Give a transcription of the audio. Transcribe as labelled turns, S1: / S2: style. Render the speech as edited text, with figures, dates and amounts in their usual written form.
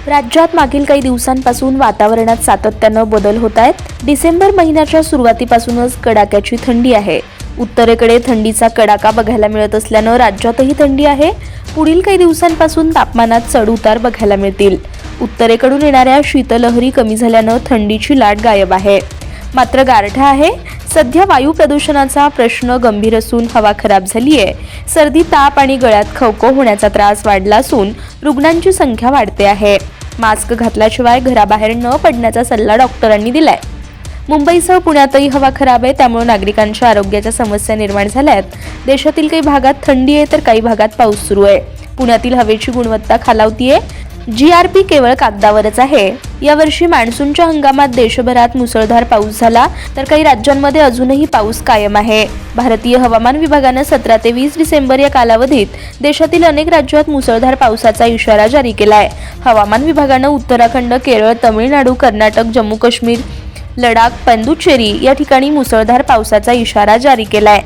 S1: राज्यात मागील काही दिवसांपासून वातावरणात सातत्यानं बदल होत आहेत। डिसेंबर महिन्याच्या सुरुवातीपासूनच कडाक्याची थंडी आहे। उत्तरेकडे थंडीचा कडाका बघायला मिळत असल्यानं राज्यातही थंडी आहे। पुढील काही दिवसांपासून तापमानात चढ-उतार बघायला मिळतील। उत्तरेकडून येणाऱ्या शीतलहरी कमी झाल्यानं थंडीची लाट गायब आहे। मात्र गारठा आहे। सध्या वायू प्रदूषणाचा प्रश्न गंभीर असून हवा खराब झाली आहे। सर्दी, ताप आणि गळ्यात खवखव होण्याचा त्रास वाढला असून रुग्णांची संख्या वाढते आहे। मास्क घातल्याशिवाय घराबाहेर न पडण्याचा सल्ला डॉक्टरांनी दिलाय। मुंबईसह पुण्यातही हवा खराब आहे, त्यामुळे नागरिकांच्या आरोग्याच्या समस्या निर्माण झाल्या आहेत। देशातील काही भागात थंडी आहे तर काही भागात पाऊस सुरू आहे। पुण्यातील हवेची गुणवत्ता खालावतीये। GRP केवळ कागदावरच आहे। यावर्षी मान्सूनच्या हंगामात देशभरात मुसळधार पाऊस झाला तर काही राज्यांमध्ये अजूनही पाऊस कायम आहे। भारतीय हवामान विभागाने 17 ते 20 डिसेंबर या कालावधीत देशातील अनेक राज्यात मुसळधार पावसाचा इशारा जारी केलाय। हवामान विभागाने उत्तराखंड, केरळ, तमिळनाडू, कर्नाटक, जम्मू काश्मीर, लडाख, पुदुच्चेरी या ठिकाणी मुसळधार पावसाचा इशारा जारी केलाय।